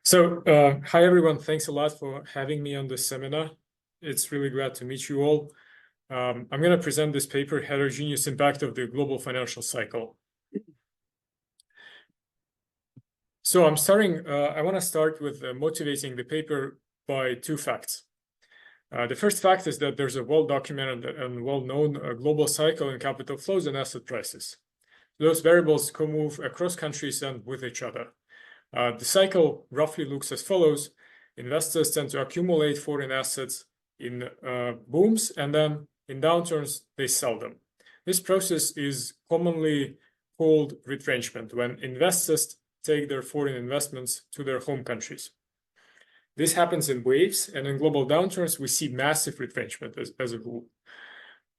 Hi everyone, thanks a lot for having me on this seminar. It's really glad to meet you all. I'm going to present this paper, Heterogeneous Impact of the Global Financial Cycle. I want to start with motivating the paper by two facts. The first fact is that there's a well-documented and well-known global cycle in capital flows and asset prices. Those variables co-move across countries and with each other. The cycle roughly looks as follows. Investors tend to accumulate foreign assets in booms, and then in downturns, they sell them. This process is commonly called retrenchment, when investors take their foreign investments to their home countries. This happens in waves, and in global downturns, we see massive retrenchment as a rule.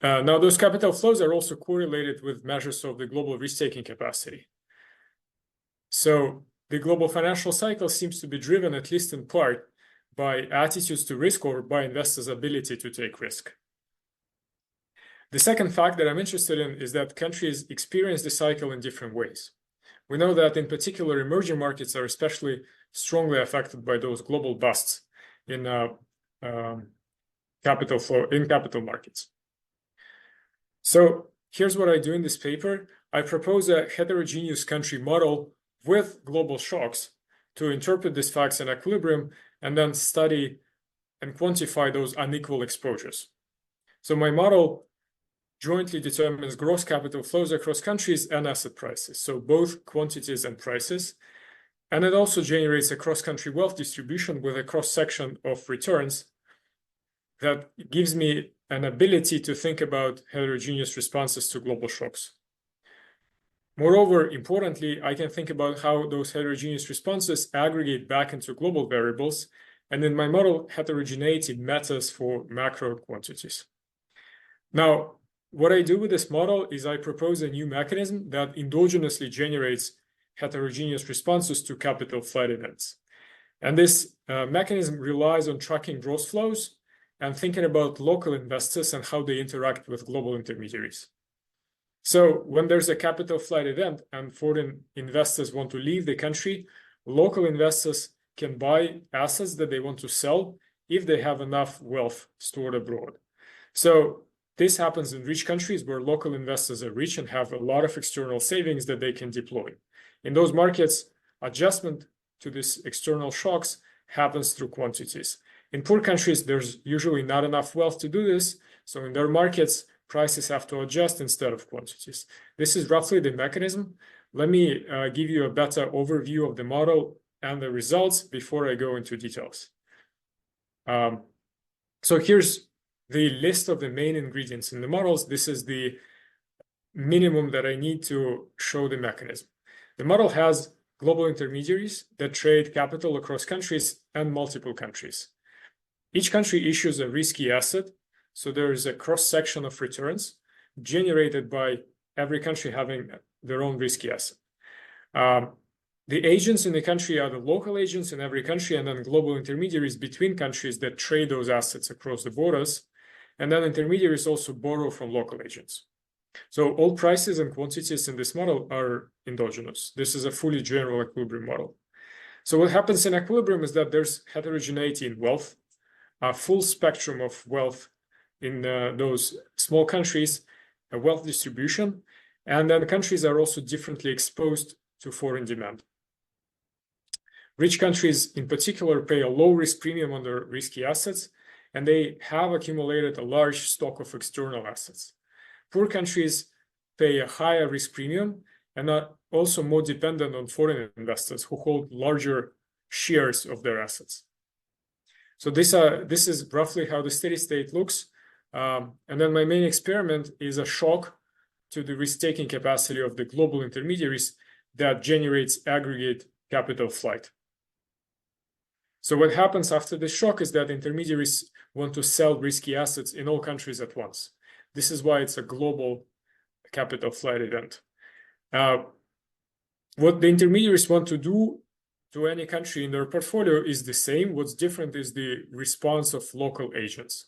Now, those capital flows are also correlated with measures of the global risk-taking capacity. The global financial cycle seems to be driven, at least in part, by attitudes to risk or by investors' ability to take risk. The second fact that I'm interested in is that countries experience the cycle in different ways. We know that, in particular, emerging markets are especially strongly affected by those global busts in capital markets. So here's what I do in this paper. I propose a heterogeneous country model with global shocks to interpret these facts in equilibrium and then study and quantify those unequal exposures. So my model jointly determines gross capital flows across countries and asset prices, so both quantities and prices. And it also generates a cross-country wealth distribution with a cross-section of returns that gives me an ability to think about heterogeneous responses to global shocks. Moreover, importantly, I can think about how those heterogeneous responses aggregate back into global variables, and in my model, heterogeneity matters for macro quantities. Now, what I do with this model is I propose a new mechanism that endogenously generates heterogeneous responses to capital flight events. And this mechanism relies on tracking gross flows and thinking about local investors and how they interact with global intermediaries. So when there's a capital flight event and foreign investors want to leave the country, local investors can buy assets that they want to sell if they have enough wealth stored abroad. So this happens in rich countries where local investors are rich and have a lot of external savings that they can deploy. In those markets, adjustment to these external shocks happens through quantities. In poor countries, there's usually not enough wealth to do this. So in their markets, prices have to adjust instead of quantities. This is roughly the mechanism. Let me give you a better overview of the model and the results before I go into details. So here's the list of the main ingredients in the models. This is the minimum that I need to show the mechanism. The model has global intermediaries that trade capital across countries and multiple countries. Each country issues a risky asset, so there is a cross-section of returns generated by every country having their own risky asset. The agents in the country are the local agents in every country, and then global intermediaries between countries that trade those assets across the borders. And then intermediaries also borrow from local agents. So all prices and quantities in this model are endogenous. This is a fully general equilibrium model. So what happens in equilibrium is that there's heterogeneity in wealth, a full spectrum of wealth in those small countries, a wealth distribution, and then countries are also differently exposed to foreign demand. Rich countries in particular pay a low risk premium on their risky assets, and they have accumulated a large stock of external assets. Poor countries pay a higher risk premium and are also more dependent on foreign investors who hold larger shares of their assets. So this is roughly how the steady state looks. And then my main experiment is a shock to the risk-taking capacity of the global intermediaries that generates aggregate capital flight. So what happens after the shock is that intermediaries want to sell risky assets in all countries at once. This is why it's a global capital flight event. What the intermediaries want to do to any country in their portfolio is the same. What's different is the response of local agents.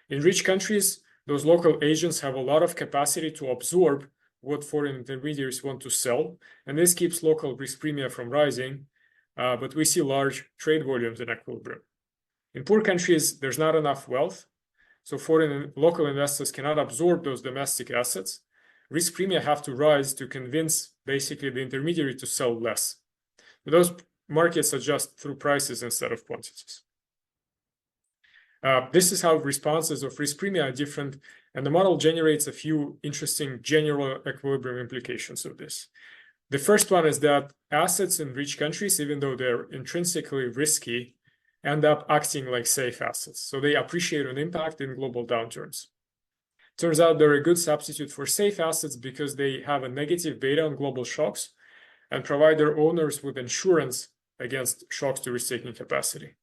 In rich countries, those local agents have a lot of capacity to absorb what foreign intermediaries want to sell, and this keeps local risk premia from rising. but we see large trade volumes in equilibrium. In poor countries, there's not enough wealth, so foreign and local investors cannot absorb those domestic assets. Risk premia have to rise to convince basically the intermediary to sell less. But those markets adjust through prices instead of quantities. This is how responses of risk premia are different, and the model generates a few interesting general equilibrium implications of this. The first one is that assets in rich countries, even though they're intrinsically risky, end up acting like safe assets. So they appreciate an impact in global downturns. Turns out they're a good substitute for safe assets because they have a negative beta on global shocks and provide their owners with insurance against shocks to risk-taking capacity.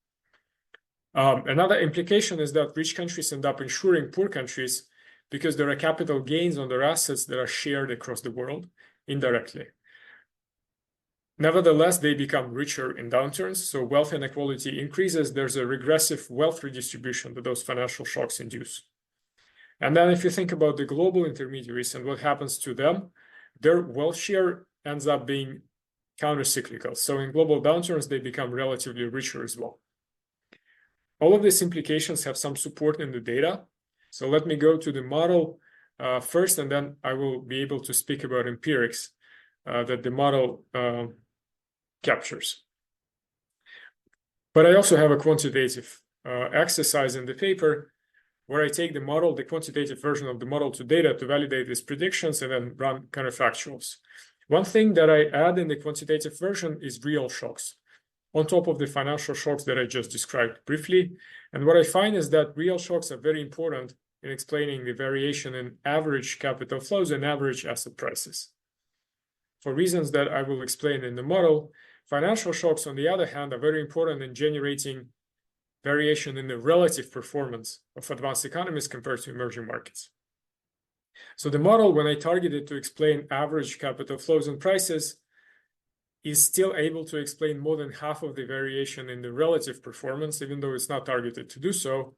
Another implication is that rich countries end up insuring poor countries because there are capital gains on their assets that are shared across the world indirectly. Nevertheless, they become richer in downturns, so wealth inequality increases. There's a regressive wealth redistribution that those financial shocks induce. And then if you think about the global intermediaries and what happens to them, their wealth share ends up being countercyclical. So in global downturns, they become relatively richer as well. All of these implications have some support in the data. So let me go to the model first, and then I will be able to speak about empirics that the model captures. But I also have a quantitative exercise in the paper where I take the model, the quantitative version of the model to data to validate these predictions and then run counterfactuals. One thing that I add in the quantitative version is real shocks on top of the financial shocks that I just described briefly. And what I find is that real shocks are very important in explaining the variation in average capital flows and average asset prices. For reasons that I will explain in the model, financial shocks, on the other hand, are very important in generating variation in the relative performance of advanced economies compared to emerging markets. So the model, when I target it to explain average capital flows and prices, is still able to explain more than half of the variation in the relative performance, even though it's not targeted to do so.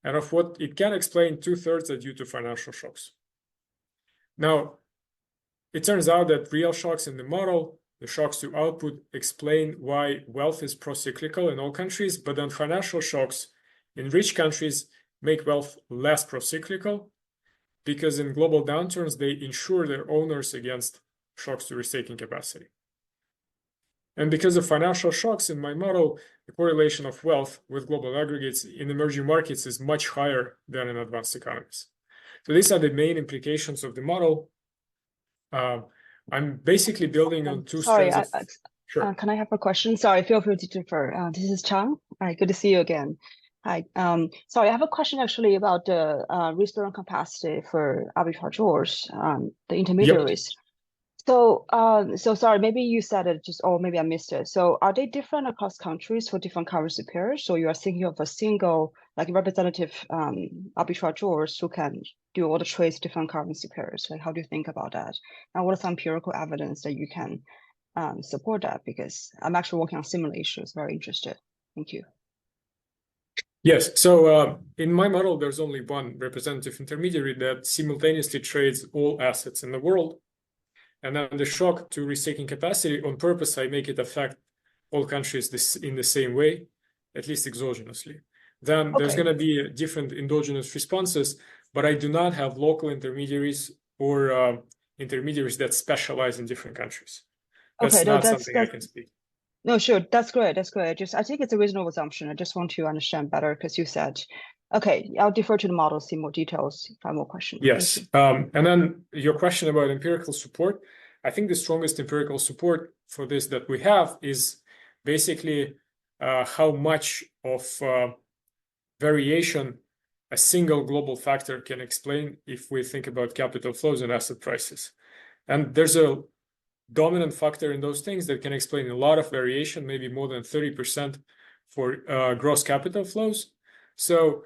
And of what it can explain, 2/3 are due to financial shocks. Now, it turns out that real shocks in the model, the shocks to output, explain why wealth is pro-cyclical in all countries, but then financial shocks in rich countries make wealth less pro-cyclical because in global downturns, they insure their owners against shocks to risk-taking capacity. And because of financial shocks in my model, the correlation of wealth with global aggregates in emerging markets is much higher than in advanced economies. So these are the main implications of the model. I'm basically building on two strands of... Sure. Can I have a question? Sorry, feel free to defer. This is Chang. Hi, good to see you again. Hi. Sorry, I have a question actually about the restoring capacity for arbitrageurs, the intermediaries. Yep. So sorry, maybe you said it just, or maybe I missed it. So are they different across countries for different currency pairs? So you are thinking of a single, like representative arbitrageurs who can do all the trades different currency pairs? Like, how do you think about that? And what are some empirical evidence that you can support that? Because I'm actually working on similar issues, very interested. Thank you. Yes, so in my model, there's only one representative intermediary that simultaneously trades all assets in the world. And then the shock to risk-taking capacity, on purpose, I make it affect all countries in the same way, at least exogenously. Then there's going to be different endogenous responses, but I do not have local intermediaries or intermediaries that specialize in different countries. That's not something I can speak. No, sure, that's great. That's great. I think it's a reasonable assumption. I just want to understand better because you said, okay, I'll defer to the model, see more details if I have more questions. Yes, and then your question about empirical support. I think the strongest empirical support for this that we have is basically how much of variation a single global factor can explain if we think about capital flows and asset prices. And there's a dominant factor in those things that can explain a lot of variation, maybe more than 30% for gross capital flows. So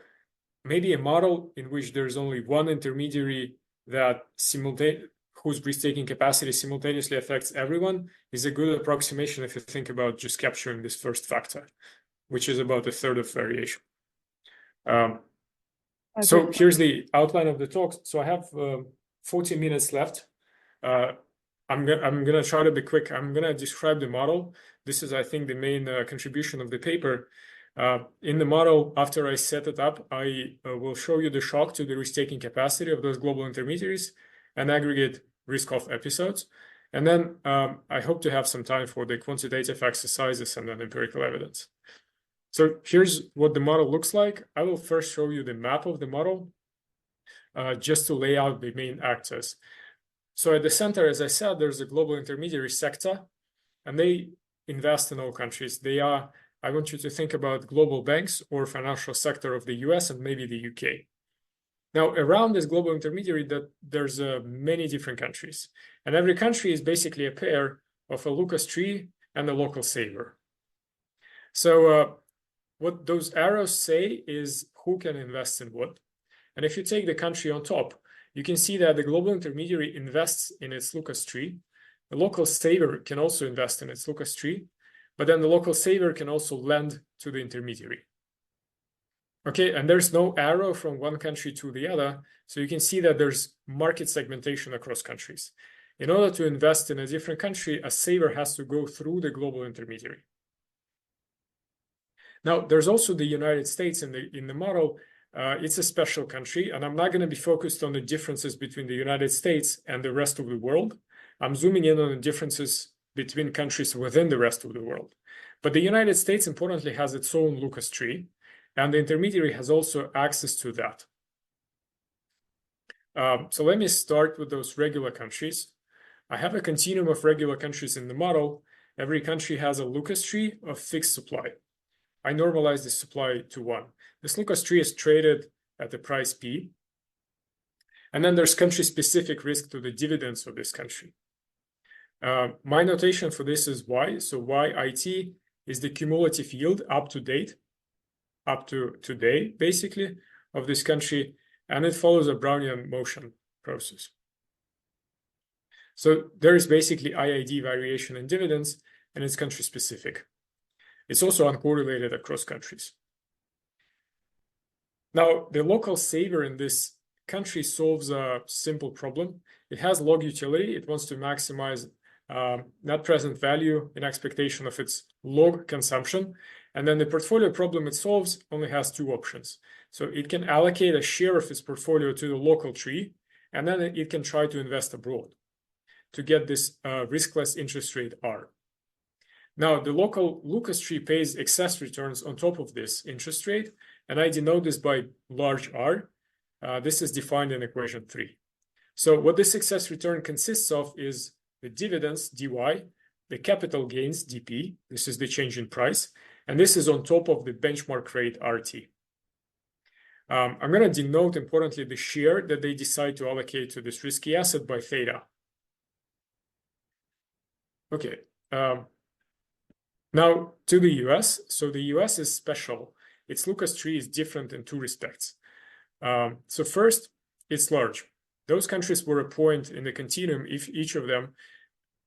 maybe a model in which there's only one intermediary that whose risk-taking capacity simultaneously affects everyone is a good approximation if you think about just capturing this first factor, which is about 1/3 of variation. So here's the outline of the talk. So I have 40 minutes left. I'm gonna try to be quick. I'm gonna describe the model. This is, I think, the main contribution of the paper. In the model, after I set it up, I will show you the shock to the risk-taking capacity of those global intermediaries and aggregate risk-off episodes. And then I hope to have some time for the quantitative exercises and then empirical evidence. So here's what the model looks like. I will first show you the map of the model just to lay out the main axes. So at the center, as I said, there's a global intermediary sector, and they invest in all countries. They are, I want you to think about global banks or financial sector of the US and maybe the UK. Now, around this global intermediary, that there's many different countries. And every country is basically a pair of a Lucas tree and a local saver. So what those arrows say is who can invest in what. And if you take the country on top, you can see that the global intermediary invests in its Lucas tree. The local saver can also invest in its Lucas tree, but then the local saver can also lend to the intermediary. Okay, and there's no arrow from one country to the other, so you can see that there's market segmentation across countries. In order to invest in a different country, a saver has to go through the global intermediary. Now, there's also the United States in the model. It's a special country, and I'm not going to be focused on the differences between the United States and the rest of the world. I'm zooming in on the differences between countries within the rest of the world. But the United States, importantly, has its own Lucas tree, and the intermediary has also access to that. So let me start with those regular countries. I have a continuum of regular countries in the model. Every country has a Lucas tree of fixed supply. I normalize the supply to 1. This Lucas tree is traded at the price P. And then there's country-specific risk to the dividends of this country. My notation for this is Y. So YIT is the cumulative yield up to date, up to today, basically, of this country. And it follows a Brownian motion process. So there is basically IID variation in dividends, and it's country-specific. It's also uncorrelated across countries. Now, the local saver in this country solves a simple problem. It has log utility. It wants to maximize net present value in expectation of its log consumption. And then the portfolio problem it solves only has 2 options. So it can allocate a share of its portfolio to the local tree, and then it can try to invest abroad to get this riskless interest rate R. Now, the local Lucas tree pays excess returns on top of this interest rate, and I denote this by large R. This is defined in equation 3. So what this excess return consists of is the dividends, dy, the capital gains, dp. This is the change in price, and this is on top of the benchmark rate, rt. I'm going to denote, importantly, the share that they decide to allocate to this risky asset by theta. Okay. Now to the US. So the US is special. Its Lucas tree is different in 2 respects. So first, it's large. Those countries were a point in the continuum if each of them.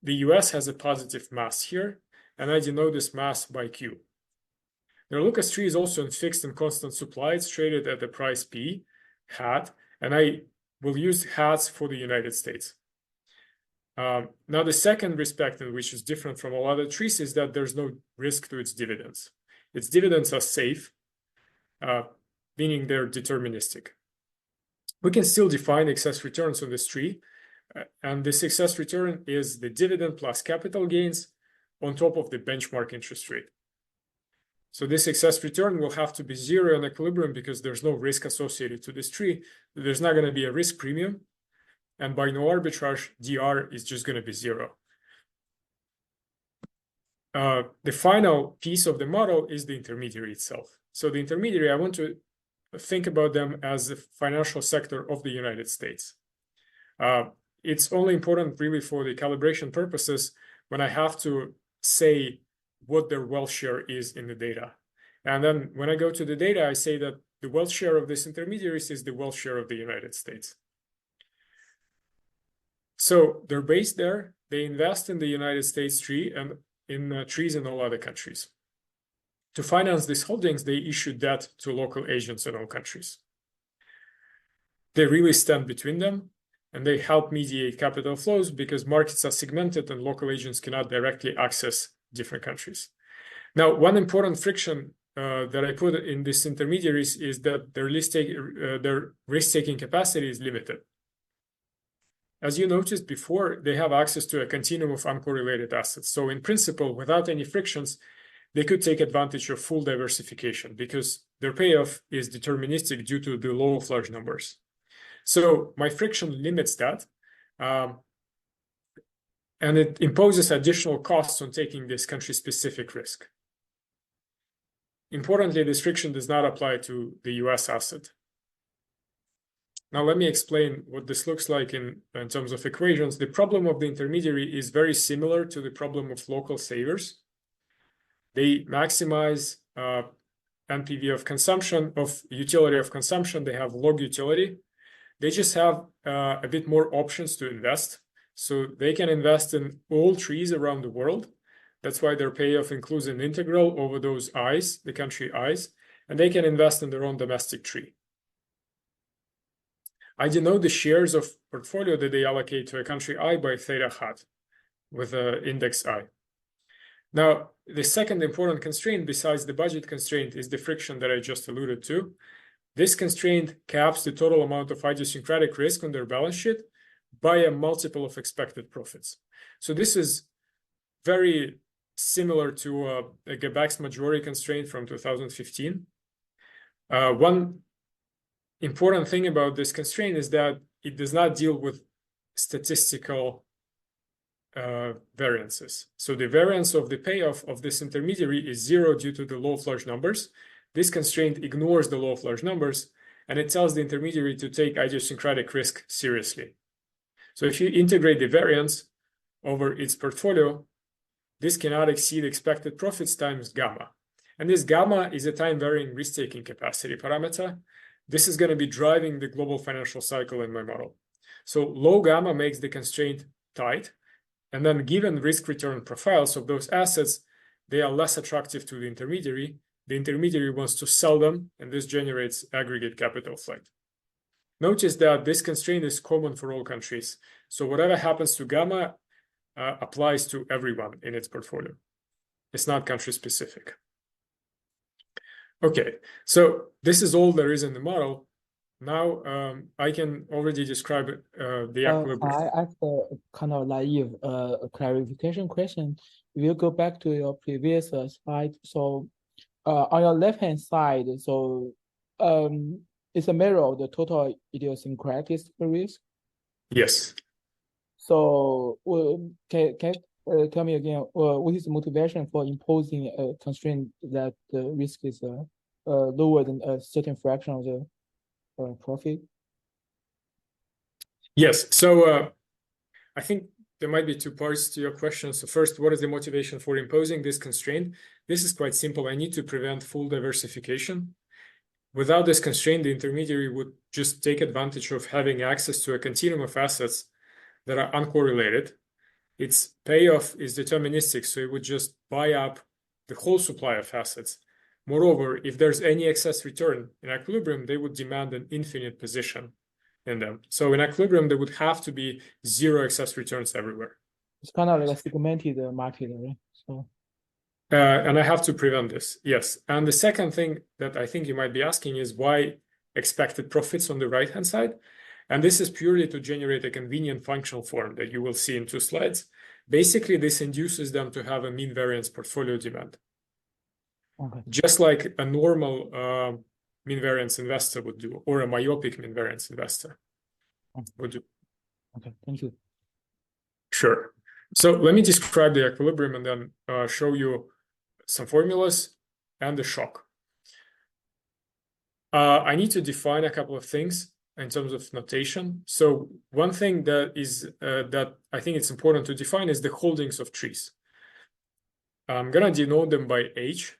The US has a positive mass here, and I denote this mass by Q. Their Lucas tree is also in fixed and constant supply. It's traded at the price P, hat, and I will use hats for the United States. Now, the second respect, which is different from all other trees, is that there's no risk to its dividends. Its dividends are safe, meaning they're deterministic. We can still define excess returns on this tree, and this excess return is the dividend plus capital gains on top of the benchmark interest rate. So this excess return will have to be 0 in equilibrium because there's no risk associated to this tree. There's not going to be a risk premium. And by no arbitrage, dr is just going to be 0. The final piece of the model is the intermediary itself. So the intermediary, I want to think about them as the financial sector of the United States. It's only important really for the calibration purposes when I have to say what their wealth share is in the data. And then when I go to the data, I say that the wealth share of these intermediaries is the wealth share of the United States. So they're based there. They invest in the United States tree and in trees in all other countries. To finance these holdings, they issue debt to local agents in all countries. They really stand between them. and they help mediate capital flows because markets are segmented and local agents cannot directly access different countries. Now, one important friction that I put in these intermediaries is that their risk-taking capacity is limited. As you noticed before, they have access to a continuum of uncorrelated assets. So in principle, without any frictions, they could take advantage of full diversification because their payoff is deterministic due to the law of large numbers. So my friction limits that, and it imposes additional costs on taking this country-specific risk. Importantly, this friction does not apply to the US asset. Now, let me explain what this looks like in terms of equations. The problem of the intermediary is very similar to the problem of local savers. They maximize NPV of consumption, of utility of consumption. They have log utility. They just have a bit more options to invest. So they can invest in all trees around the world. That's why their payoff includes an integral over those I's, the country I's, and they can invest in their own domestic tree. I denote the shares of portfolio that they allocate to a country I by theta hat with an index I. Now, the second important constraint besides the budget constraint is the friction that I just alluded to. This constraint caps the total amount of idiosyncratic risk on their balance sheet by a multiple of expected profits. So this is very similar to a Gebek's majority constraint from 2015. One important thing about this constraint is that it does not deal with statistical variances. So the variance of the payoff of this intermediary is zero due to the law of large numbers. This constraint ignores the law of large numbers, and it tells the intermediary to take idiosyncratic risk seriously. So if you integrate the variance over its portfolio, this cannot exceed expected profits times gamma. And this gamma is a time-varying risk-taking capacity parameter. This is going to be driving the global financial cycle in my model. So low gamma makes the constraint tight. And then given risk-return profiles of those assets, they are less attractive to the intermediary. The intermediary wants to sell them, and this generates aggregate capital flight. Notice that this constraint is common for all countries. So whatever happens to gamma applies to everyone in its portfolio. It's not country-specific. Okay, so this is all there is in the model. Now I can already describe the equilibrium. I ask a kind of naive clarification question. If you go back to your previous slide, so on your left-hand side, so it's a mirror of the total idiosyncratic risk. Yes. So can tell me again, what is the motivation for imposing a constraint that the risk is lower than a certain fraction of the profit? Yes. So I think there might be two parts to your question. So first, what is the motivation for imposing this constraint? This is quite simple. I need to prevent full diversification. Without this constraint, the intermediary would just take advantage of having access to a continuum of assets that are uncorrelated. Its payoff is deterministic, so it would just buy up the whole supply of assets. Moreover, if there's any excess return in equilibrium, they would demand an infinite position in them. So in equilibrium, there would have to be zero excess returns everywhere. It's kind of like a segmented market, right? So. And I have to prevent this, yes. And the second thing that I think you might be asking is why expected profits on the right-hand side? And this is purely to generate a convenient functional form that you will see in 2 slides. Basically, this induces them to have a mean variance portfolio demand. Okay. Just like a normal mean variance investor would do, or a myopic mean variance investor would do. Okay, thank you. Sure. So let me describe the equilibrium and then show you some formulas and the shock. I need to define a couple of things in terms of notation. So one thing that is that I think it's important to define is the holdings of trees. I'm going to denote them by H.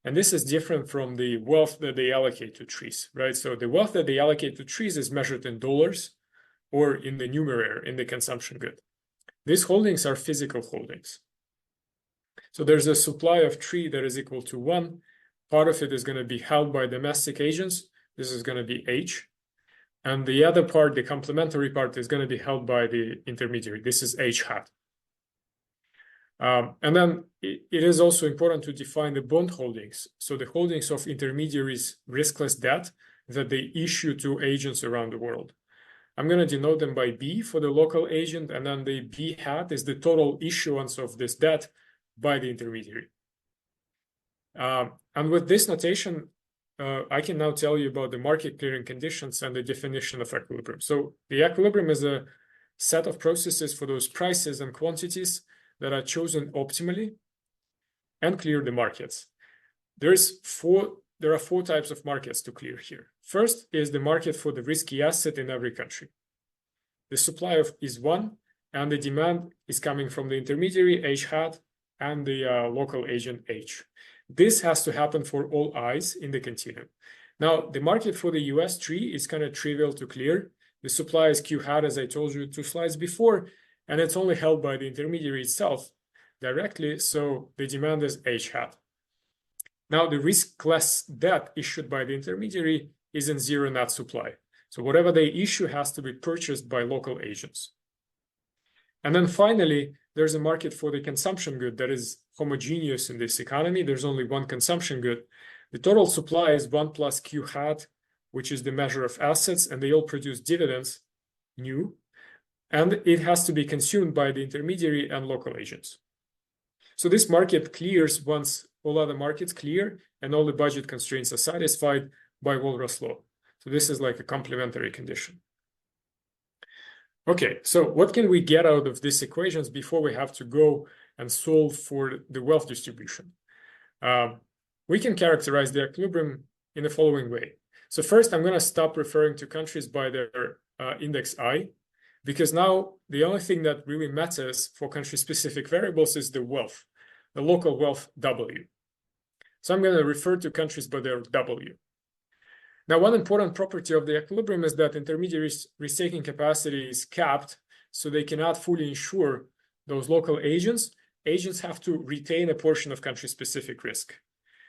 And this is different from the wealth that they allocate to trees, right? So the wealth that they allocate to trees is measured in dollars or in the numerator, in the consumption good. These holdings are physical holdings. So there's a supply of tree that is equal to 1. Part of it is going to be held by domestic agents. This is going to be H. And the other part, the complementary part, is going to be held by the intermediary. This is H hat. And then it is also important to define the bond holdings. So the holdings of intermediaries' riskless debt that they issue to agents around the world. I'm going to denote them by B for the local agent, and then the B hat is the total issuance of this debt by the intermediary. And with this notation, I can now tell you about the market clearing conditions and the definition of equilibrium. So the equilibrium is a set of processes for those prices and quantities that are chosen optimally and clear the markets. There are four types of markets to clear here. First is the market for the risky asset in every country. The supply is one, and the demand is coming from the intermediary H hat and the local agent H. This has to happen for all I's in the continuum. Now, the market for the US tree is kind of trivial to clear. The supply is Q hat, as I told you 2 slides before, and it's only held by the intermediary itself directly, so the demand is H hat. Now, the riskless debt issued by the intermediary is in zero net supply. So whatever they issue has to be purchased by local agents. And then finally, there's a market for the consumption good that is homogeneous in this economy. There's only one consumption good. The total supply is 1 plus Q hat, which is the measure of assets, and they all produce dividends, new, and it has to be consumed by the intermediary and local agents. So this market clears once all other markets clear and all the budget constraints are satisfied by Walras law. So this is like a complementary condition. Okay, so what can we get out of these equations before we have to go and solve for the wealth distribution? We can characterize the equilibrium in the following way. So first, I'm going to stop referring to countries by their index I, because now the only thing that really matters for country-specific variables is the wealth, the local wealth W. So I'm going to refer to countries by their W. Now, one important property of the equilibrium is that intermediaries' risk-taking capacity is capped, so they cannot fully insure those local agents. Agents have to retain a portion of country-specific risk.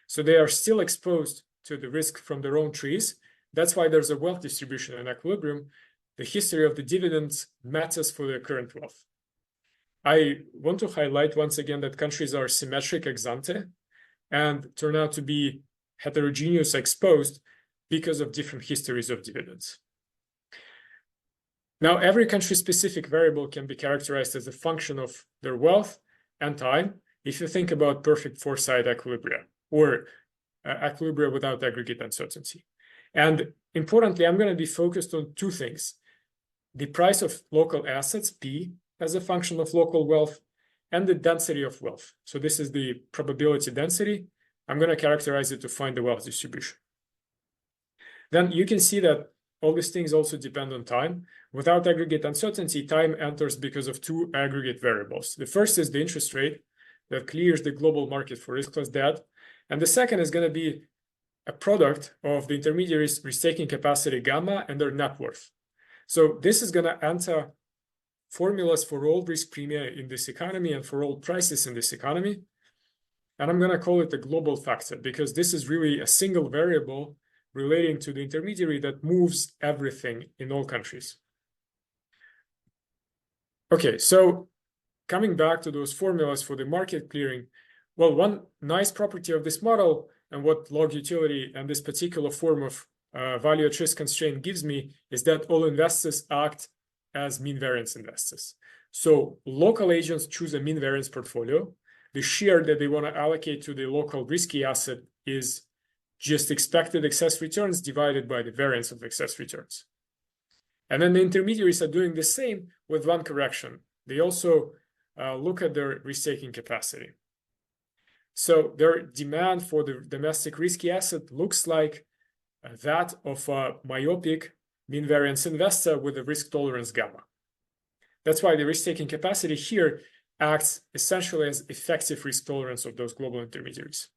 So they are still exposed to the risk from their own trees. That's why there's a wealth distribution in equilibrium. The history of the dividends matters for their current wealth. I want to highlight once again that countries are symmetric ex ante and turn out to be heterogeneous exposed because of different histories of dividends. Now, every country-specific variable can be characterized as a function of their wealth and time if you think about perfect four-side equilibria or equilibria without aggregate uncertainty. And importantly, I'm going to be focused on two things: the price of local assets, P, as a function of local wealth, and the density of wealth. So this is the probability density. I'm going to characterize it to find the wealth distribution. Then you can see that all these things also depend on time. Without aggregate uncertainty, time enters because of two aggregate variables. The first is the interest rate that clears the global market for riskless debt. And the second is going to be a product of the intermediaries' risk-taking capacity gamma and their net worth. So this is going to enter formulas for all risk premia in this economy and for all prices in this economy. And I'm going to call it a global factor because this is really a single variable relating to the intermediary that moves everything in all countries. Okay, so coming back to those formulas for the market clearing, well, one nice property of this model and what log utility and this particular form of value at risk constraint gives me is that all investors act as mean variance investors. So local agents choose a mean variance portfolio. The share that they want to allocate to the local risky asset is just expected excess returns divided by the variance of excess returns. And then the intermediaries are doing the same with one correction. They also look at their risk-taking capacity. So their demand for the domestic risky asset looks like that of a myopic mean variance investor with a risk tolerance gamma. That's why the risk-taking capacity here acts essentially as effective risk tolerance of those global intermediaries.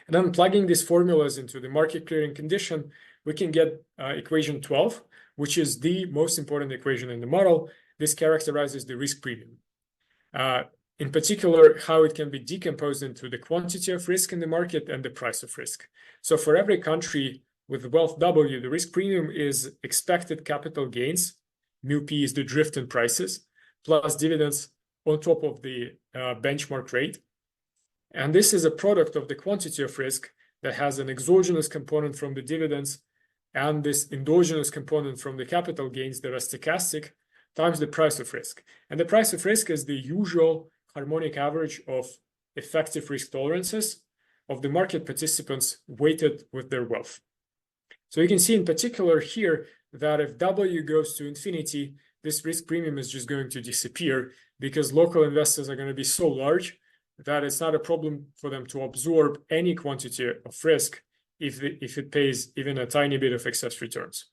And then plugging these formulas into the market clearing condition, we can get equation 12, which is the most important equation in the model. This characterizes the risk premium. In particular, how it can be decomposed into the quantity of risk in the market and the price of risk. So for every country with wealth W, the risk premium is expected capital gains. Mu P is the drift in prices, plus dividends on top of the benchmark rate. And this is a product of the quantity of risk that has an exogenous component from the dividends and this endogenous component from the capital gains that are stochastic times the price of risk. And the price of risk is the usual harmonic average of effective risk tolerances of the market participants weighted with their wealth. So you can see in particular here that if W goes to infinity, this risk premium is just going to disappear because local investors are going to be so large that it's not a problem for them to absorb any quantity of risk if it pays even a tiny bit of excess returns.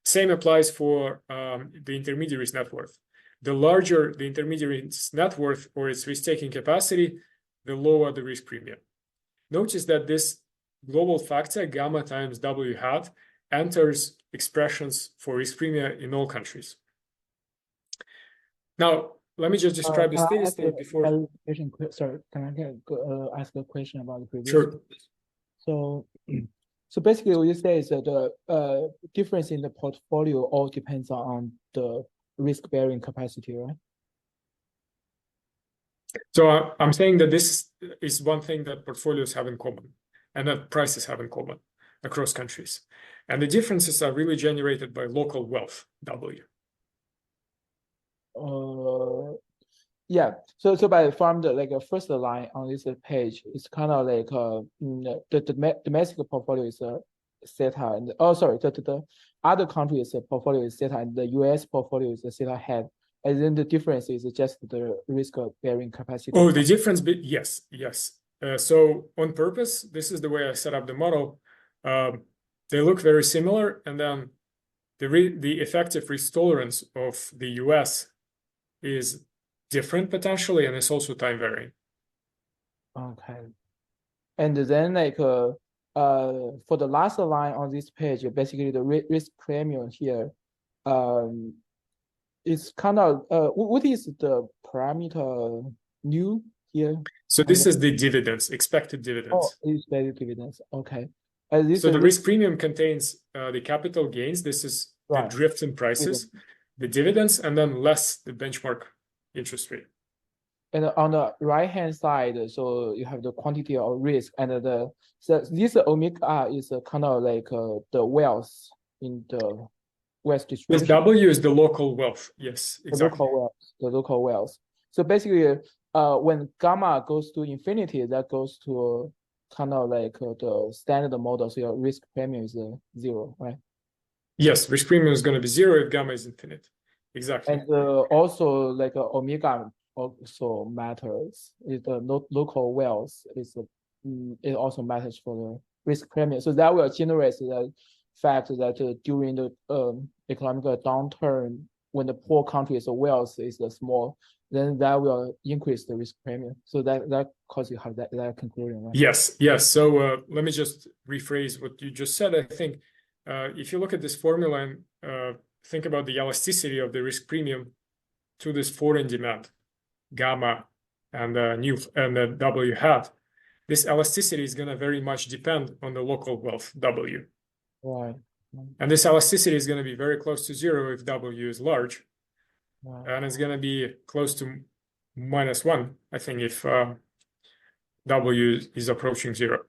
Same applies for the intermediary's net worth. The larger the intermediary's net worth or its risk-taking capacity, the lower the risk premium. Notice that this global factor, gamma times W hat, enters expressions for risk premium in all countries. Now, let me just describe the steady state before. Sorry, can I ask a question about the previous? Sure. So basically, what you say is that the difference in the portfolio all depends on the risk-bearing capacity, right? So I'm saying that this is one thing that portfolios have in common and that prices have in common across countries. And the differences are really generated by local wealth, W. Yeah. So from the first line on this page, it's kind of like the domestic portfolio is theta, and the other countries' portfolio is theta, and the US portfolio is theta hat. And then the difference is just the risk-bearing capacity. Oh, the difference, yes. So on purpose, this is the way I set up the model. They look very similar, and then the effective risk tolerance of the US is different potentially, and it's also time varying. Okay. And then for the last line on this page, basically the risk premium here, it's kind of what is the parameter new here? So this is the dividends, expected dividends. Oh, expected dividends. Okay. So the risk premium contains the capital gains. This is the drift in prices, the dividends, and then less the benchmark interest rate. And on the right-hand side, so you have the quantity of risk, and so this omega R is kind of like the wealth in the wealth distribution. This W is the local wealth. Yes, exactly. The local wealth. So basically, when gamma goes to infinity, that goes to kind of like the standard model. So your risk premium is 0, right? Yes, risk premium is going to be 0 if gamma is infinite. Exactly. And also like omega also matters. The local wealth it also matters for the risk premium. So that will generate the fact that during the economic downturn, when the poor country's wealth is small, then that will increase the risk premium. So that causes you have that conclusion, right? Yes. So let me just rephrase what you just said. I think if you look at this formula and think about the elasticity of the risk premium to this foreign demand, gamma and the W hat, this elasticity is going to very much depend on the local wealth, W. Right. And this elasticity is going to be very close to 0 if W is large. Right. And it's going to be close to -1, I think, if W is approaching 0.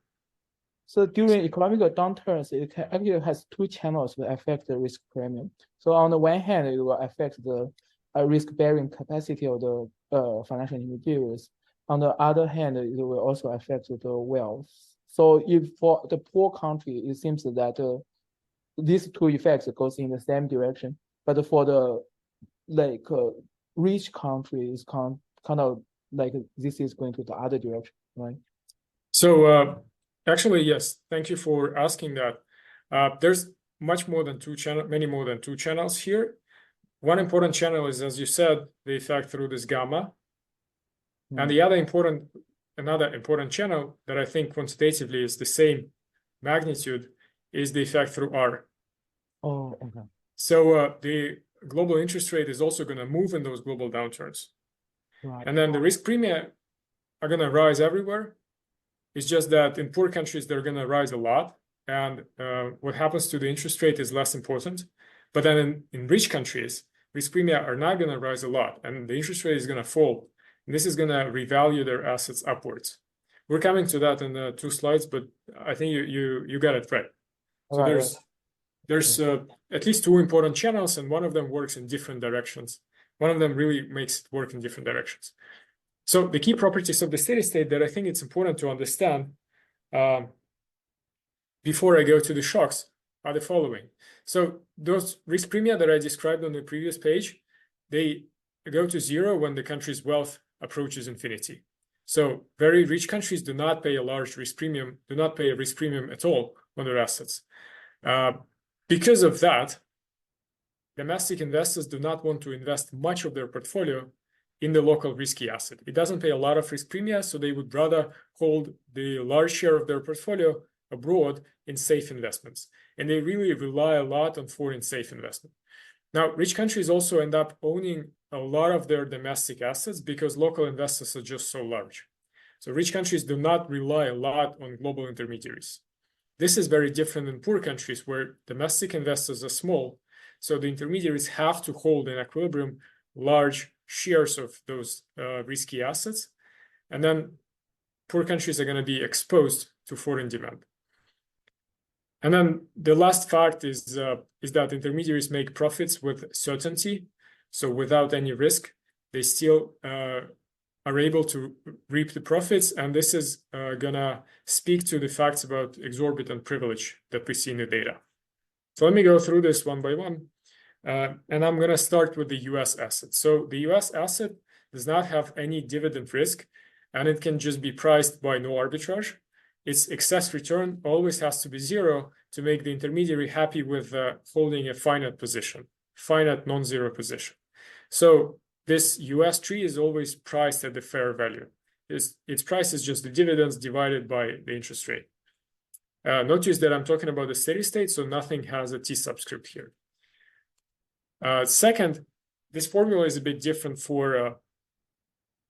So during economic downturns, it actually has two channels that affect the risk premium. So on the one hand, it will affect the risk-bearing capacity of the financial intermediaries. On the other hand, it will also affect the wealth. So if for the poor country, it seems that these two effects goes in the same direction. But for the rich country, is kind of like this is going to the other direction, right? So actually, yes. Thank you for asking that. There's many more than two channels here. One important channel is, as you said, the effect through this gamma. And the another important channel that I think quantitatively is the same magnitude is the effect through R. Oh, okay. So the global interest rate is also going to move in those global downturns. Right. And then the risk premia are going to rise everywhere. It's just that in poor countries, they're going to rise a lot. and what happens to the interest rate is less important. But then in rich countries, risk premia are not going to rise a lot, and the interest rate is going to fall. And this is going to revalue their assets upwards. We're coming to that in 2 slides, but I think you got it right. So there's at least 2 important channels, and one of them works in different directions. One of them really makes it work in different directions. So the key properties of the steady state that I think it's important to understand before I go to the shocks are the following. So those risk premia that I described on the previous page, they go to 0 when the country's wealth approaches infinity. So very rich countries do not pay a large risk premium, do not pay a risk premium at all on their assets. Because of that, domestic investors do not want to invest much of their portfolio in the local risky asset. It doesn't pay a lot of risk premia, so they would rather hold the large share of their portfolio abroad in safe investments. And they really rely a lot on foreign safe investment. Now, rich countries also end up owning a lot of their domestic assets because local investors are just so large. So rich countries do not rely a lot on global intermediaries. This is very different in poor countries where domestic investors are small. So the intermediaries have to hold in equilibrium large shares of those risky assets. And then poor countries are going to be exposed to foreign demand. And then the last fact is that intermediaries make profits with certainty. So without any risk, they still are able to reap the profits. And this is going to speak to the facts about exorbitant privilege that we see in the data. So let me go through this one by one. And I'm going to start with the US asset. So the US asset does not have any dividend risk, and it can just be priced by no arbitrage. Its excess return always has to be 0 to make the intermediary happy with holding a finite position, finite non-zero position. So this US tree is always priced at the fair value. Its price is just the dividends divided by the interest rate. Notice that I'm talking about the steady state, so nothing has a T subscript here. Second, this formula is a bit different for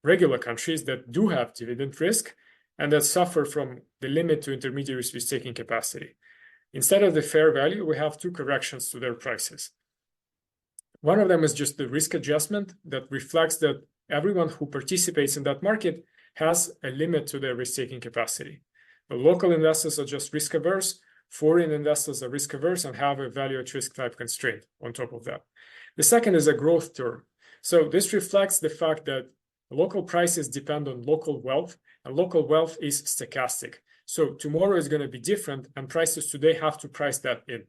regular countries that do have dividend risk and that suffer from the limit to intermediaries' risk-taking capacity. Instead of the fair value, we have 2 corrections to their prices. One of them is just the risk adjustment that reflects that everyone who participates in that market has a limit to their risk-taking capacity. The local investors are just risk-averse, foreign investors are risk-averse and have a value-at-risk type constraint on top of that. The second is a growth term. So this reflects the fact that local prices depend on local wealth, and local wealth is stochastic. So tomorrow is going to be different, and prices today have to price that in.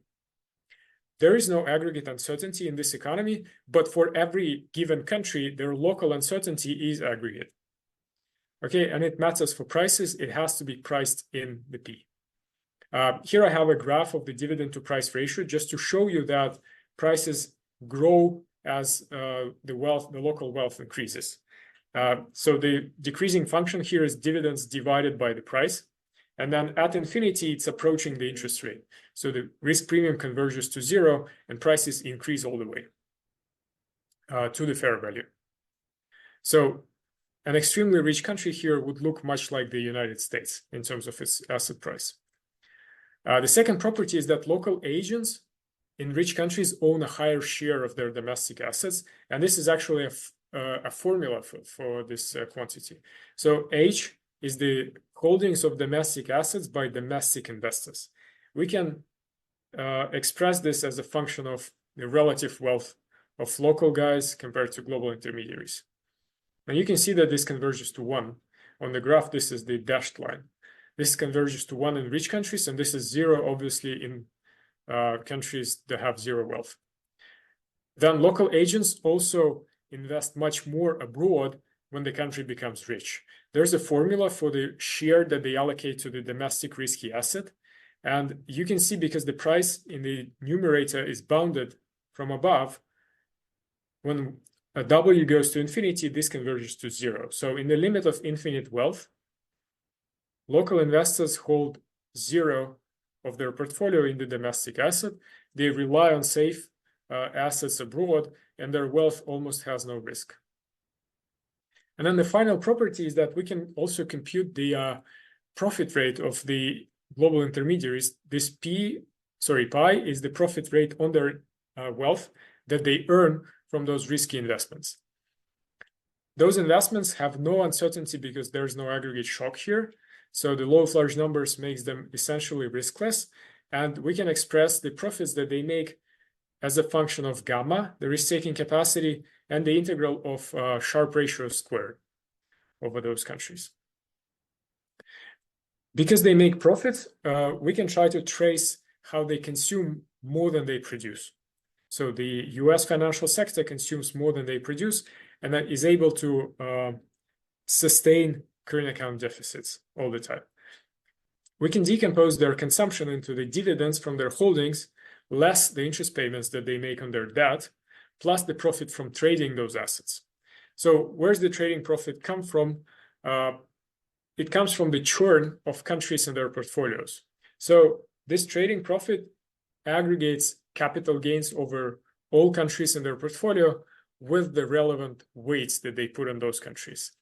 There is no aggregate uncertainty in this economy, but for every given country, their local uncertainty is aggregate. Okay, and it matters for prices. It has to be priced in the P. Here I have a graph of the dividend to price ratio just to show you that prices grow as the local wealth increases. So the decreasing function here is dividends divided by the price. And then at infinity, it's approaching the interest rate. So the risk premium converges to 0 and prices increase all the way to the fair value. So an extremely rich country here would look much like the United States in terms of its asset price. The second property is that local agents in rich countries own a higher share of their domestic assets. And this is actually a formula for this quantity. So H is the holdings of domestic assets by domestic investors. We can express this as a function of the relative wealth of local guys compared to global intermediaries. And you can see that this converges to 1. On the graph, this is the dashed line. This converges to 1 in rich countries, and this is 0, obviously, in countries that have 0 wealth. Then local agents also invest much more abroad when the country becomes rich. There's a formula for the share that they allocate to the domestic risky asset. And you can see because the price in the numerator is bounded from above, when a W goes to infinity, this converges to 0. So in the limit of infinite wealth, local investors hold 0 of their portfolio in the domestic asset. They rely on safe assets abroad, and their wealth almost has no risk. And then the final property is that we can also compute the profit rate of the global intermediaries, this pi is the profit rate on their wealth that they earn from those risky investments. Those investments have no uncertainty because there's no aggregate shock here. So the law of large numbers makes them essentially riskless. And we can express the profits that they make as a function of gamma, the risk-taking capacity, and the integral of Sharpe ratio squared over those countries. Because they make profits, we can try to trace how they consume more than they produce. So the US financial sector consumes more than they produce, and that is able to sustain current account deficits all the time. We can decompose their consumption into the dividends from their holdings, less the interest payments that they make on their debt, plus the profit from trading those assets. So where's the trading profit come from? It comes from the churn of countries in their portfolios. So this trading profit aggregates capital gains over all countries in their portfolio with the relevant weights that they put on those countries.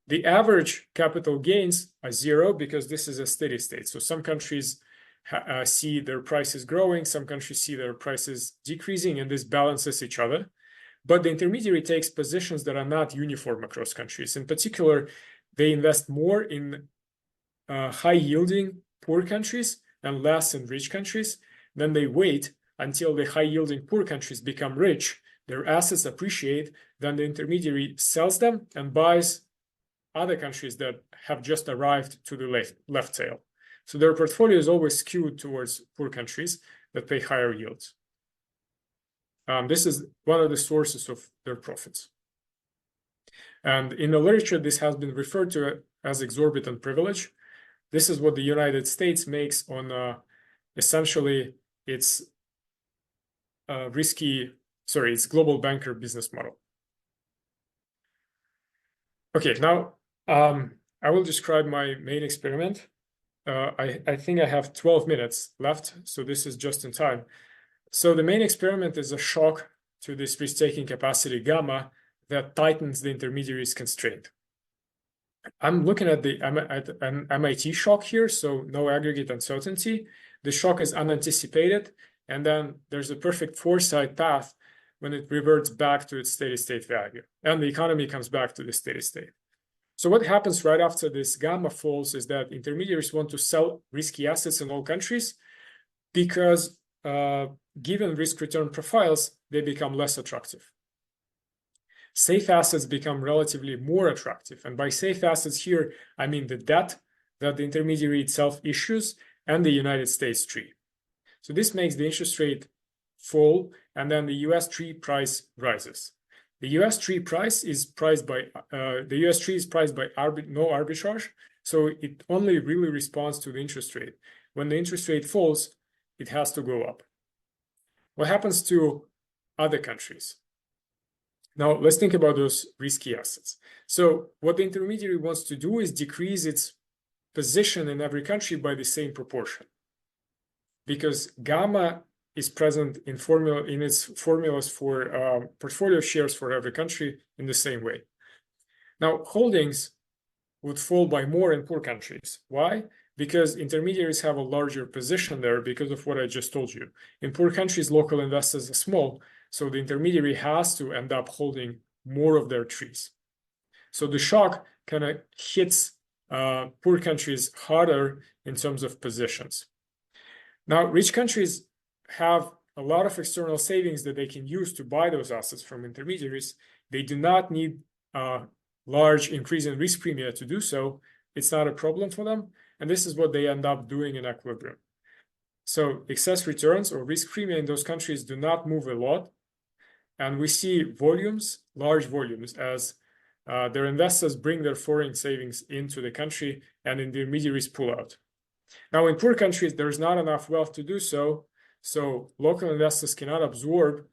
The average capital gains are zero because this is a steady state. So some countries see their prices growing, some countries see their prices decreasing, and this balances each other. But the intermediary takes positions that are not uniform across countries. In particular, they invest more in high-yielding poor countries and less in rich countries. Then they wait until the high-yielding poor countries become rich, their assets appreciate, then the intermediary sells them and buys other countries that have just arrived to the left tail. So their portfolio is always skewed towards poor countries that pay higher yields. This is one of the sources of their profits. And in the literature, this has been referred to as exorbitant privilege. This is what the United States makes on essentially its its global banker business model. Okay, now I will describe my main experiment. I think I have 12 minutes left, so this is just in time. So the main experiment is a shock to this risk-taking capacity gamma that tightens the intermediary's constraint. I'm looking at an MIT shock here, so no aggregate uncertainty. The shock is unanticipated, and then there's a perfect foresight path when it reverts back to its steady state value, and the economy comes back to the steady state. So what happens right after this gamma falls is that intermediaries want to sell risky assets in all countries because given risk-return profiles, they become less attractive. Safe assets become relatively more attractive. And by safe assets here, I mean the debt that the intermediary itself issues and the United States Treasury. So this makes the interest rate fall, and then the US Treasury price rises. The US Treasury price is priced by no arbitrage, so it only really responds to the interest rate. When the interest rate falls, it has to go up. What happens to other countries? Now, let's think about those risky assets. So what the intermediary wants to do is decrease its position in every country by the same proportion, because gamma is present in its formulas for portfolio shares for every country in the same way. Now, holdings would fall by more in poor countries. Why? Because intermediaries have a larger position there because of what I just told you. In poor countries, local investors are small, so the intermediary has to end up holding more of their trees. So the shock kind of hits poor countries harder in terms of positions. Now, rich countries have a lot of external savings that they can use to buy those assets from intermediaries. They do not need a large increase in risk premia to do so. It's not a problem for them. And this is what they end up doing in equilibrium. So excess returns or risk premia in those countries do not move a lot. And we see volumes, large volumes, as their investors bring their foreign savings into the country and intermediaries pull out. Now, in poor countries, there's not enough wealth to do so. So local investors cannot absorb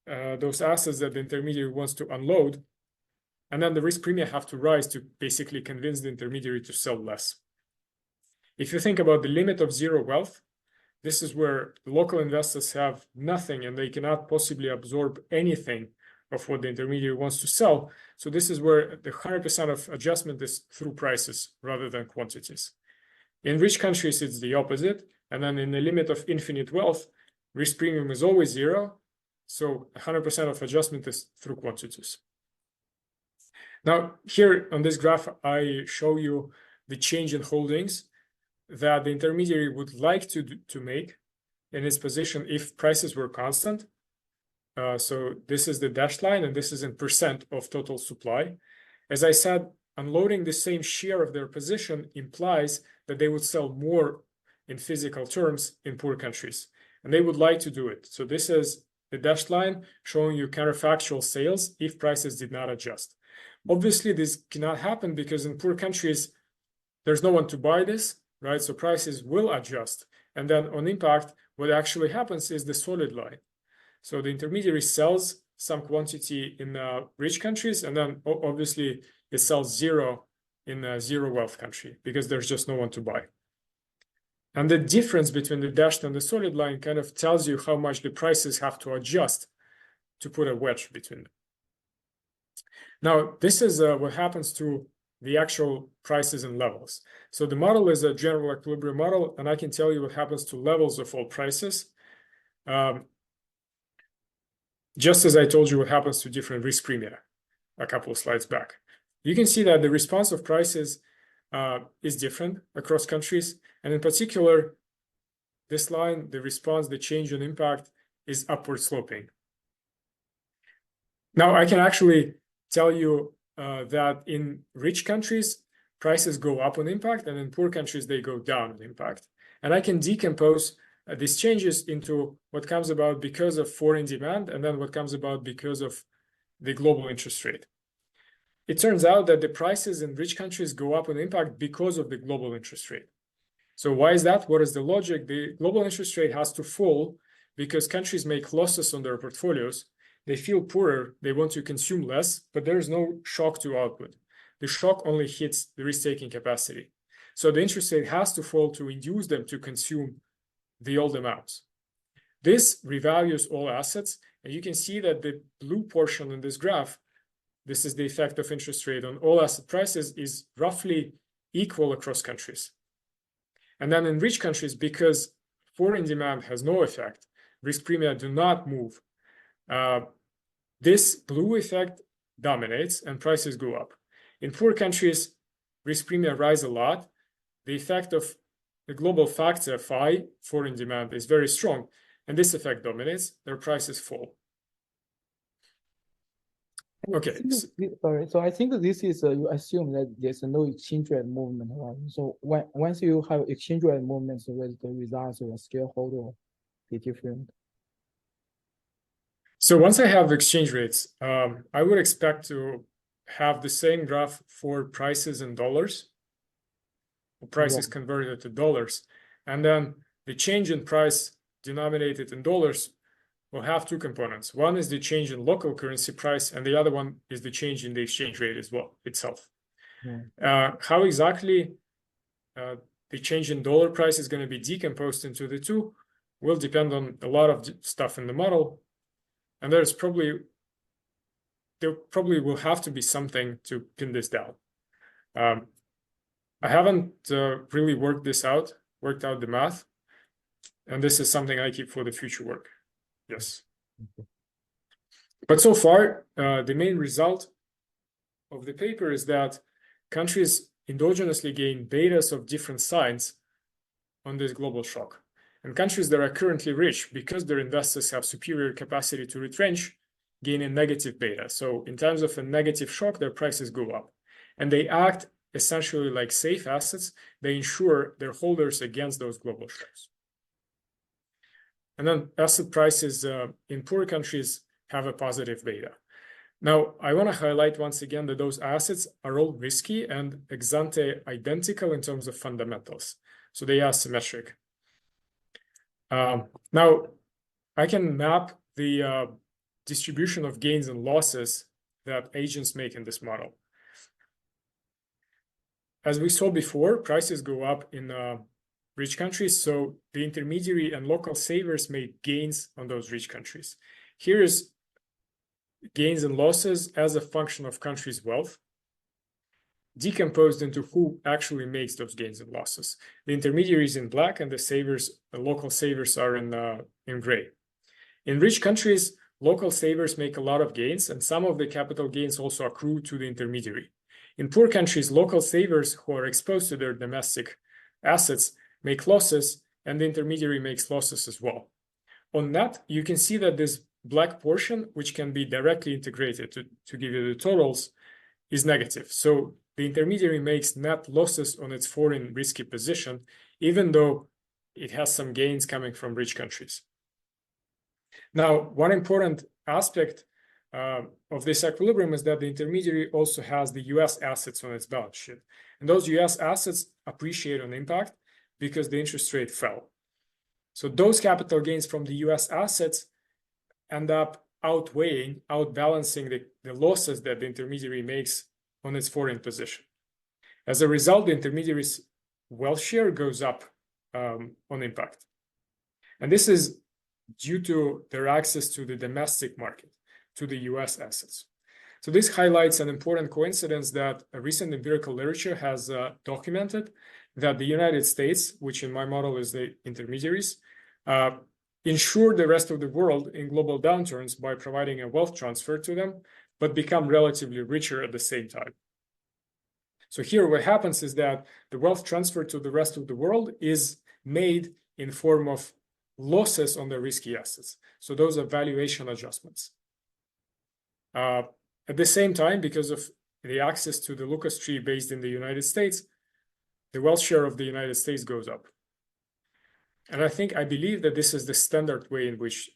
those assets that the intermediary wants to unload. And then the risk premia have to rise to basically convince the intermediary to sell less. If you think about the limit of zero wealth, this is where the local investors have nothing and they cannot possibly absorb anything of what the intermediary wants to sell. So this is where the 100% of adjustment is through prices rather than quantities. In rich countries, it's the opposite. And then in the limit of infinite wealth, risk premium is always zero. So 100% of adjustment is through quantities. Now, here on this graph, I show you the change in holdings that the intermediary would like to make in its position if prices were constant. So this is the dashed line, and this is in percent of total supply. As I said, unloading the same share of their position implies that they would sell more in physical terms in poor countries, and they would like to do it. So this is the dashed line showing you counterfactual sales if prices did not adjust. Obviously, this cannot happen because in poor countries, there's no one to buy this, right? So prices will adjust. And then on impact, what actually happens is the solid line. So the intermediary sells some quantity in rich countries, and then obviously it sells zero in a zero wealth country because there's just no one to buy. And the difference between the dashed and the solid line kind of tells you how much the prices have to adjust to put a wedge between them. Now, this is what happens to the actual prices and levels. So the model is a general equilibrium model, and I can tell you what happens to levels of all prices. Just as I told you what happens to different risk premia a couple of slides back. You can see that the response of prices is different across countries. And in particular, this line, the response, the change in impact is upward sloping. Now, I can actually tell you that in rich countries, prices go up on impact, and in poor countries, they go down on impact. And I can decompose these changes into what comes about because of foreign demand, and then what comes about because of the global interest rate. It turns out that the prices in rich countries go up on impact because of the global interest rate. So why is that? What is the logic? The global interest rate has to fall because countries make losses on their portfolios. They feel poorer, they want to consume less, but there's no shock to output. The shock only hits the risk-taking capacity. So the interest rate has to fall to induce them to consume the old amounts. This revalues all assets, and you can see that the blue portion in this graph, this is the effect of interest rate on all asset prices, is roughly equal across countries. And then in rich countries, because foreign demand has no effect, risk premia do not move. This blue effect dominates and prices go up. In poor countries, risk premia rise a lot. The effect of the global factor phi, foreign demand, is very strong, and this effect dominates. Their prices fall. Okay. Sorry. So I think this is you assume that there's no exchange rate movement, right? So once you have exchange rate movements, the results will still hold or be different. So once I have exchange rates, I would expect to have the same graph for prices in dollars, or prices converted to dollars, and then the change in price denominated in dollars will have two components. One is the change in local currency price, and the other one is the change in the exchange rate as well itself. How exactly the change in dollar price is going to be decomposed into the two will depend on a lot of stuff in the model, and there probably will have to be something to pin this down. I haven't really worked out the math, and this is something I keep for the future work. Yes. But so far, the main result of the paper is that countries endogenously gain betas of different signs on this global shock. And countries that are currently rich, because their investors have superior capacity to retrench, gain a negative beta. So in times of a negative shock, their prices go up. And they act essentially like safe assets. They insure their holders against those global shocks. And then asset prices in poor countries have a positive beta. Now, I want to highlight once again that those assets are all risky and ex ante identical in terms of fundamentals. So they are symmetric. Now, I can map the distribution of gains and losses that agents make in this model. As we saw before, prices go up in rich countries, so the intermediary and local savers made gains on those rich countries. Here is gains and losses as a function of country's wealth. decomposed into who actually makes those gains and losses. The intermediaries in black and the savers, the local savers, are in gray. In rich countries, local savers make a lot of gains, and some of the capital gains also accrue to the intermediary. In poor countries, local savers who are exposed to their domestic assets make losses, and the intermediary makes losses as well. On net, you can see that this black portion, which can be directly integrated to give you the totals, is negative. So the intermediary makes net losses on its foreign risky position, even though it has some gains coming from rich countries. Now, one important aspect of this equilibrium is that the intermediary also has the US assets on its balance sheet. And those US assets appreciate on impact because the interest rate fell. So those capital gains from the US assets end up outbalancing the losses that the intermediary makes on its foreign position. As a result, the intermediary's wealth share goes up on impact. And this is due to their access to the domestic market, to the US assets. So this highlights an important coincidence that a recent empirical literature has documented that the United States, which in my model is the intermediaries, insure the rest of the world in global downturns by providing a wealth transfer to them, but become relatively richer at the same time. So here what happens is that the wealth transfer to the rest of the world is made in form of losses on the risky assets. So those are valuation adjustments. At the same time, because of the access to the Lucas tree based in the United States, the wealth share of the United States goes up. And I believe that this is the standard way in which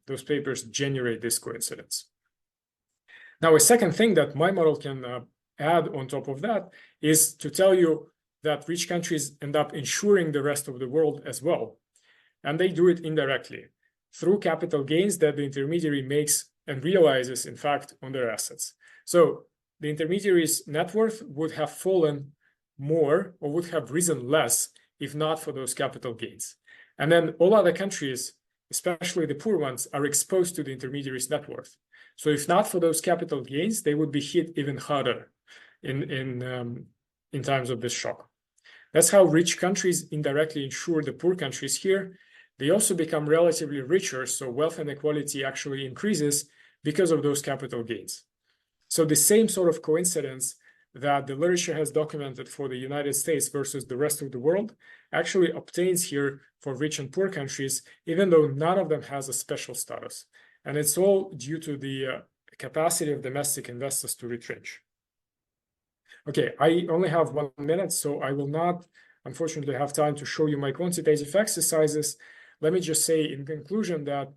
those papers generate this coincidence. Now, a second thing that my model can add on top of that is to tell you that rich countries end up insuring the rest of the world as well. And they do it indirectly through capital gains that the intermediary makes and realizes, in fact, on their assets. So the intermediary's net worth would have fallen more or would have risen less if not for those capital gains. And then all other countries, especially the poor ones, are exposed to the intermediary's net worth. So if not for those capital gains, they would be hit even harder in times of this shock. That's how rich countries indirectly insure the poor countries here. They also become relatively richer, so wealth inequality actually increases because of those capital gains. So the same sort of coincidence that the literature has documented for the United States versus the rest of the world actually obtains here for rich and poor countries, even though none of them has a special status. And it's all due to the capacity of domestic investors to retrench. Okay, I only have 1 minute, so I will not, unfortunately, have time to show you my quantitative exercises. Let me just say in conclusion that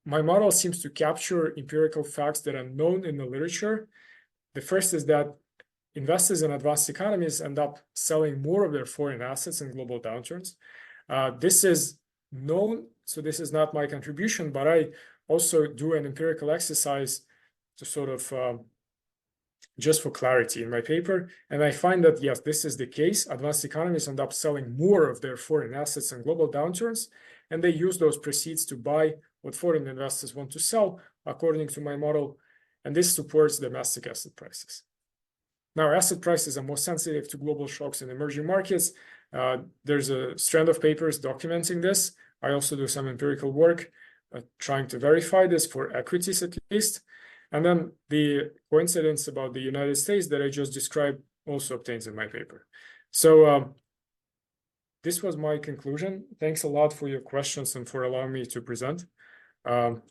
my model seems to capture empirical facts that are known in the literature. The first is that investors in advanced economies end up selling more of their foreign assets in global downturns. This is known, so this is not my contribution, but I also do an empirical exercise to sort of just for clarity in my paper. And I find that, yes, this is the case. Advanced economies end up selling more of their foreign assets in global downturns, and they use those proceeds to buy what foreign investors want to sell, according to my model. And this supports domestic asset prices. Now, asset prices are more sensitive to global shocks in emerging markets. There's a strand of papers documenting this. I also do some empirical work trying to verify this for equities at least. And then the coincidence about the United States that I just described also obtains in my paper. So this was my conclusion. Thanks a lot for your questions and for allowing me to present. I'm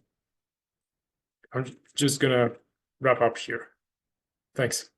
just going to wrap up here. Thanks.